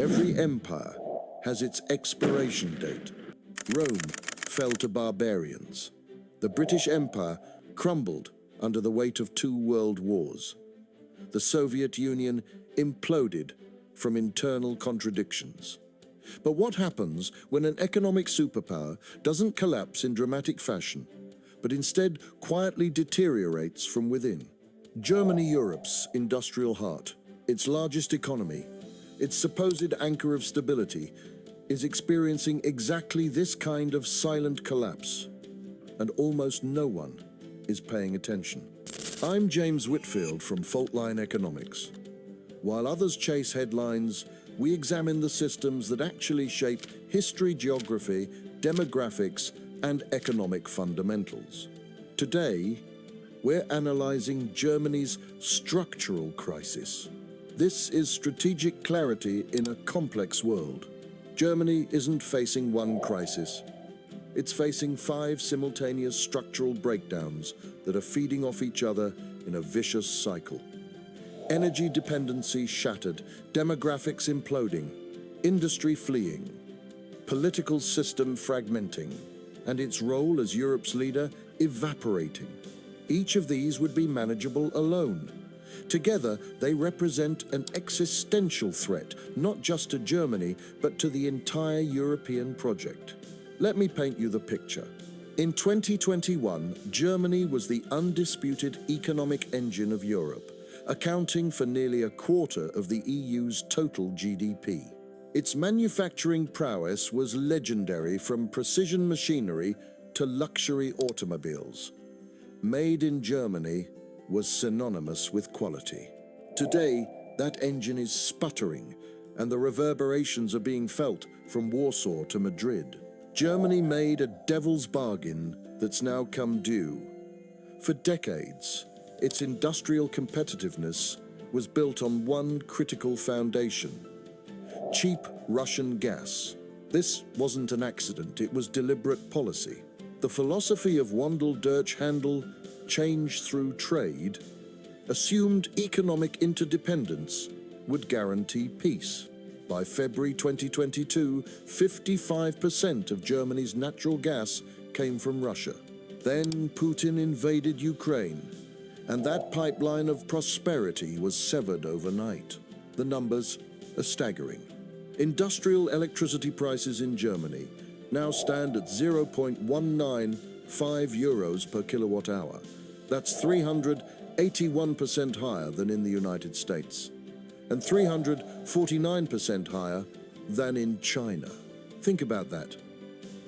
Every empire has its expiration date. Rome fell to barbarians. The British Empire crumbled under the weight of 2 world wars. The Soviet Union imploded from internal contradictions. But what happens when an economic superpower doesn't collapse in dramatic fashion, but instead quietly deteriorates from within? Germany, Europe's industrial heart, its largest economy, its supposed anchor of stability, is experiencing exactly this kind of silent collapse, and almost no one is paying attention. I'm James Whitfield from Faultline Economics. While others chase headlines, we examine the systems that actually shape history, geography, demographics, and economic fundamentals. Today, we're analyzing Germany's structural crisis. This is strategic clarity in a complex world. Germany isn't facing one crisis. It's facing 5 simultaneous structural breakdowns that are feeding off each other in a vicious cycle. Energy dependency shattered, demographics imploding, industry fleeing, political system fragmenting, and its role as Europe's leader evaporating. Each of these would be manageable alone. Together, they represent an existential threat, not just to Germany, but to the entire European project. Let me paint you the picture. In 2021, Germany was the undisputed economic engine of Europe, accounting for nearly a quarter of the EU's total GDP. Its manufacturing prowess was legendary, from precision machinery to luxury automobiles. Made in Germany was synonymous with quality. Today, that engine is sputtering, and the reverberations are being felt from Warsaw to Madrid. Germany made a devil's bargain that's now come due. For decades, its industrial competitiveness was built on one critical foundation: cheap Russian gas. This wasn't an accident, it was deliberate policy. The philosophy of Wandel durch Handel, change through trade, assumed economic interdependence would guarantee peace. By February 2022, 55% of Germany's natural gas came from Russia. Then Putin invaded Ukraine, and that pipeline of prosperity was severed overnight. The numbers are staggering. Industrial electricity prices in Germany now stand at 0.195 euros per kilowatt hour. That's 381% higher than in the United States, and 349% higher than in China. Think about that.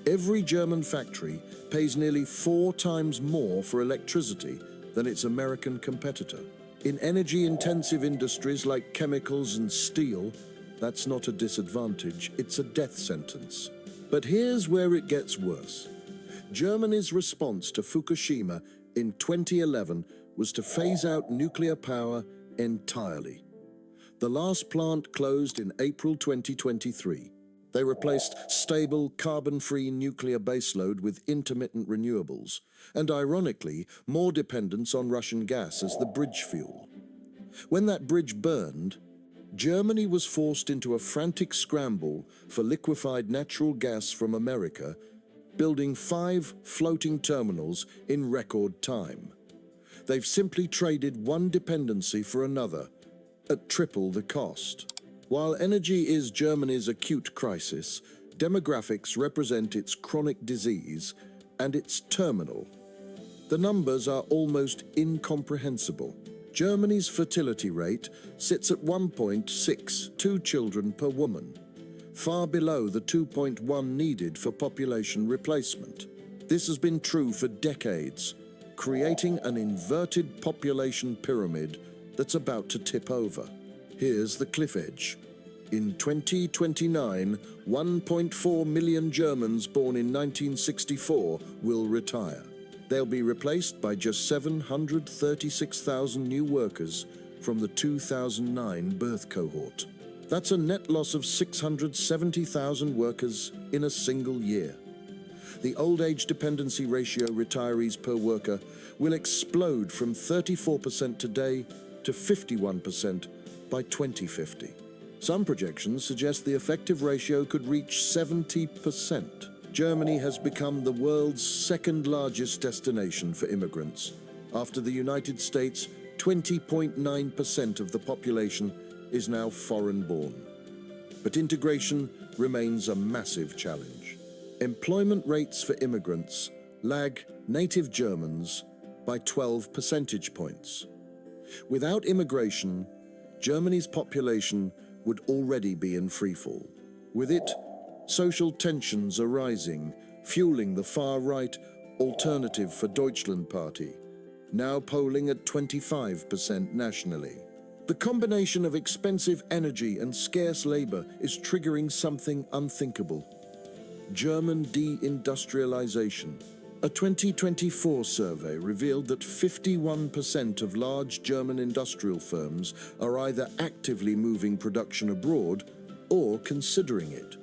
Every German factory pays nearly 4 times more for electricity than its American competitor. In energy-intensive industries like chemicals and steel, that's not a disadvantage, it's a death sentence. But here's where it gets worse. Germany's response to Fukushima in 2011 was to phase out nuclear power entirely. The last plant closed in April 2023. They replaced stable, carbon-free nuclear baseload with intermittent renewables, and ironically, more dependence on Russian gas as the bridge fuel. When that bridge burned, Germany was forced into a frantic scramble for liquefied natural gas from America, building 5 floating terminals in record time. They've simply traded one dependency for another, at triple the cost. While energy is Germany's acute crisis, demographics represent its chronic disease and its terminal. The numbers are almost incomprehensible. Germany's fertility rate sits at 1.62 children per woman, far below the 2.1 needed for population replacement. This has been true for decades, creating an inverted population pyramid that's about to tip over. Here's the cliff edge. In 2029, 1.4 million Germans born in 1964 will retire. They'll be replaced by just 736,000 new workers from the 2009 birth cohort. That's a net loss of 670,000 workers in a single year. The old age dependency ratio retirees per worker will explode from 34% today to 51% by 2050. Some projections suggest the effective ratio could reach 70%. Germany has become the world's second-largest destination for immigrants. After the United States, 20.9% of the population is now foreign-born. But integration remains a massive challenge. Employment rates for immigrants lag native Germans by 12 percentage points. Without immigration, Germany's population would already be in freefall. With it, social tensions are rising, fueling the far-right Alternative for Deutschland party, now polling at 25% nationally. The combination of expensive energy and scarce labor is triggering something unthinkable: German deindustrialization. A 2024 survey revealed that 51% of large German industrial firms are either actively moving production abroad or considering it.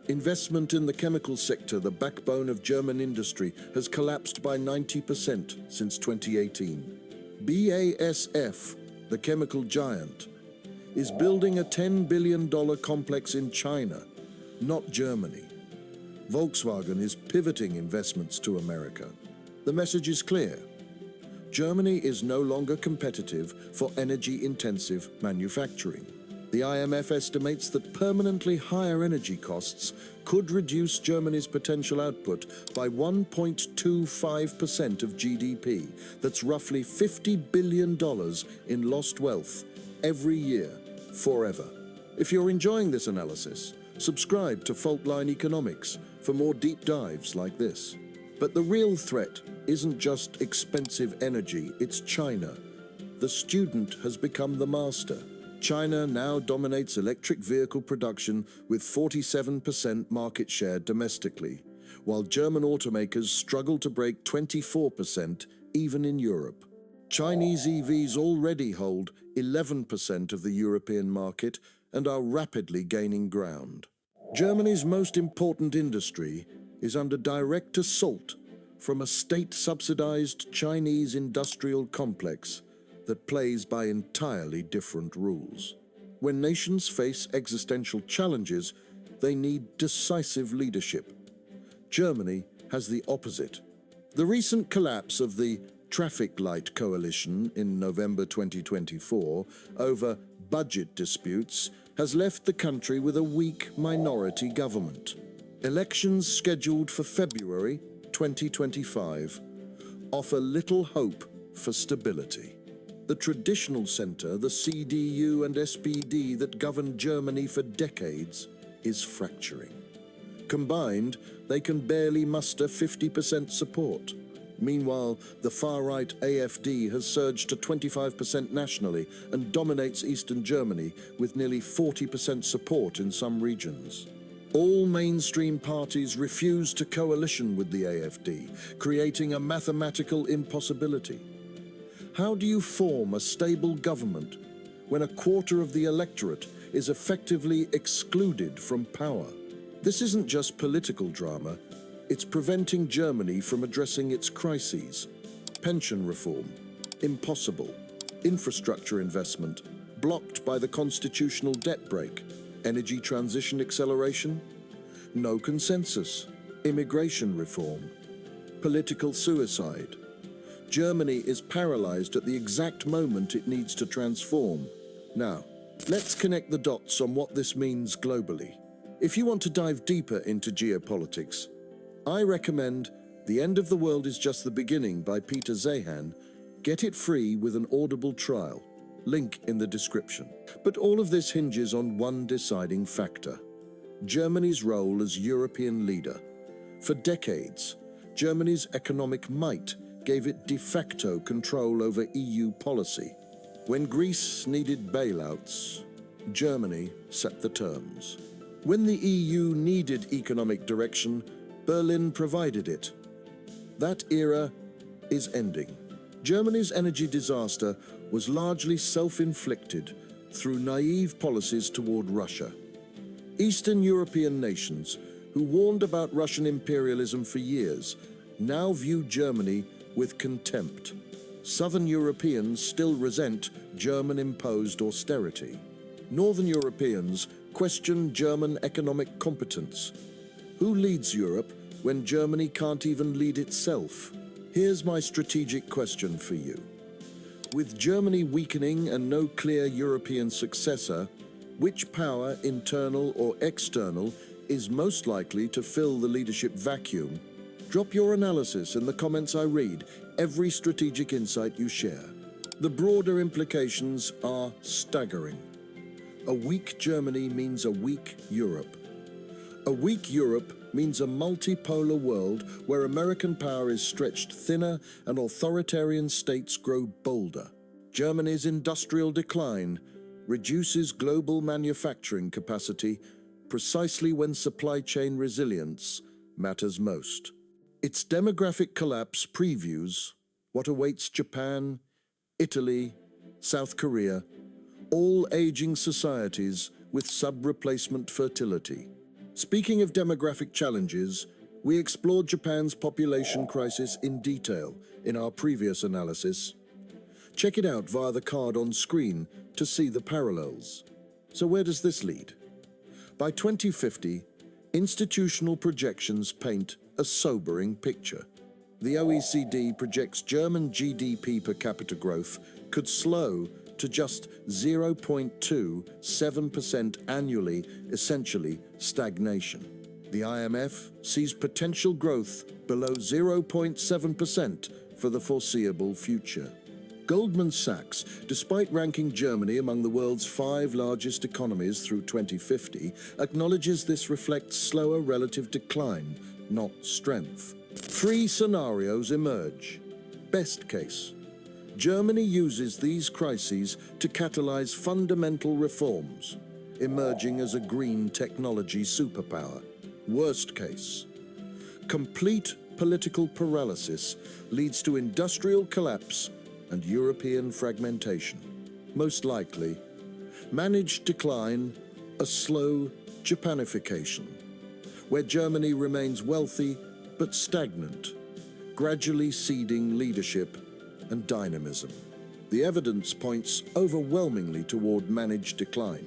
Investment in the chemical sector, the backbone of German industry, has collapsed by 90% since 2018. BASF, the chemical giant, is building a $10 billion complex in China, not Germany. Volkswagen is pivoting investments to America. The message is clear. Germany is no longer competitive for energy-intensive manufacturing. The IMF estimates that permanently higher energy costs could reduce Germany's potential output by 1.25% of GDP. That's roughly $50 billion in lost wealth every year, forever. If you're enjoying this analysis, subscribe to Faultline Economics for more deep dives like this. But the real threat isn't just expensive energy, it's China. The student has become the master. China now dominates electric vehicle production with 47% market share domestically, while German automakers struggle to break 24% even in Europe. Chinese EVs already hold 11% of the European market and are rapidly gaining ground. Germany's most important industry is under direct assault from a state-subsidized Chinese industrial complex that plays by entirely different rules. When nations face existential challenges, they need decisive leadership. Germany has the opposite. The recent collapse of the Traffic Light Coalition in November 2024 over budget disputes has left the country with a weak minority government. Elections scheduled for February 2025 offer little hope for stability. The traditional center, the CDU and SPD that governed Germany for decades, is fracturing. Combined, they can barely muster 50% support. Meanwhile, the far-right AfD has surged to 25% nationally and dominates eastern Germany with nearly 40% support in some regions. All mainstream parties refuse to coalition with the AfD, creating a mathematical impossibility. How do you form a stable government when a quarter of the electorate is effectively excluded from power? This isn't just political drama. It's preventing Germany from addressing its crises. Pension reform, impossible. Infrastructure investment, blocked by the constitutional debt brake. Energy transition acceleration, no consensus. Immigration reform, political suicide. Germany is paralyzed at the exact moment it needs to transform. Now, let's connect the dots on what this means globally. If you want to dive deeper into geopolitics, I recommend The End of the World is Just the Beginning by Peter Zeihan. Get it free with an Audible trial. Link in the description. But all of this hinges on one deciding factor: Germany's role as European leader. For decades, Germany's economic might gave it de facto control over EU policy. When Greece needed bailouts, Germany set the terms. When the EU needed economic direction, Berlin provided it. That era is ending. Germany's energy disaster was largely self-inflicted through naive policies toward Russia. Eastern European nations, who warned about Russian imperialism for years, now view Germany with contempt. Southern Europeans still resent German-imposed austerity. Northern Europeans question German economic competence. Who leads Europe when Germany can't even lead itself? Here's my strategic question for you. With Germany weakening and no clear European successor, which power, internal or external, is most likely to fill the leadership vacuum? Drop your analysis in the comments I read, every strategic insight you share. The broader implications are staggering. A weak Germany means a weak Europe. A weak Europe means a multipolar world where American power is stretched thinner and authoritarian states grow bolder. Germany's industrial decline reduces global manufacturing capacity precisely when supply chain resilience matters most. Its demographic collapse previews what awaits Japan, Italy, South Korea, all aging societies with sub-replacement fertility. Speaking of demographic challenges, we explored Japan's population crisis in detail in our previous analysis. Check it out via the card on screen to see the parallels. So where does this lead? By 2050, institutional projections paint a sobering picture. The OECD projects German GDP per capita growth could slow to just 0.27% annually, essentially stagnation. The IMF sees potential growth below 0.7% for the foreseeable future. Goldman Sachs, despite ranking Germany among the world's 5 largest economies through 2050, acknowledges this reflects slower relative decline, not strength. 3 scenarios emerge. Best case. Germany uses these crises to catalyze fundamental reforms, emerging as a green technology superpower. Worst case. Complete political paralysis leads to industrial collapse and European fragmentation. Most likely, managed decline, a slow Japanification, where Germany remains wealthy but stagnant, gradually ceding leadership and dynamism. The evidence points overwhelmingly toward managed decline.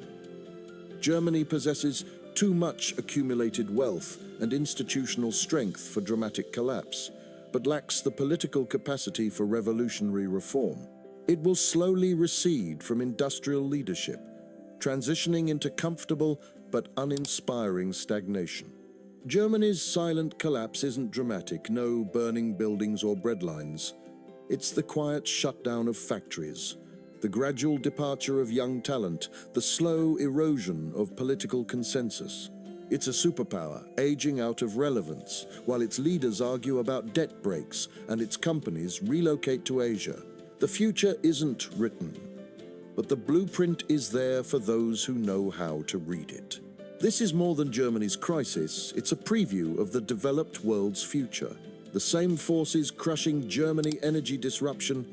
Germany possesses too much accumulated wealth and institutional strength for dramatic collapse, but lacks the political capacity for revolutionary reform. It will slowly recede from industrial leadership, transitioning into comfortable but uninspiring stagnation. Germany's silent collapse isn't dramatic, no burning buildings or breadlines. It's the quiet shutdown of factories, the gradual departure of young talent, the slow erosion of political consensus. It's a superpower, aging out of relevance, while its leaders argue about debt breaks and its companies relocate to Asia. The future isn't written, but the blueprint is there for those who know how to read it. This is more than Germany's crisis, it's a preview of the developed world's future. The same forces crushing Germany: energy disruption,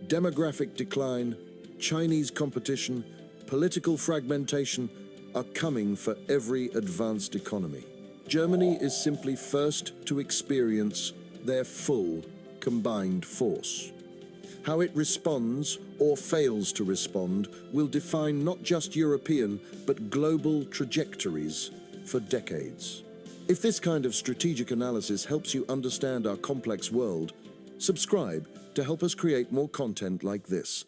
demographic decline, Chinese competition, political fragmentation, are coming for every advanced economy. Germany is simply first to experience their full combined force. How it responds or fails to respond will define not just European but global trajectories for decades. If this kind of strategic analysis helps you understand our complex world, subscribe to help us create more content like this.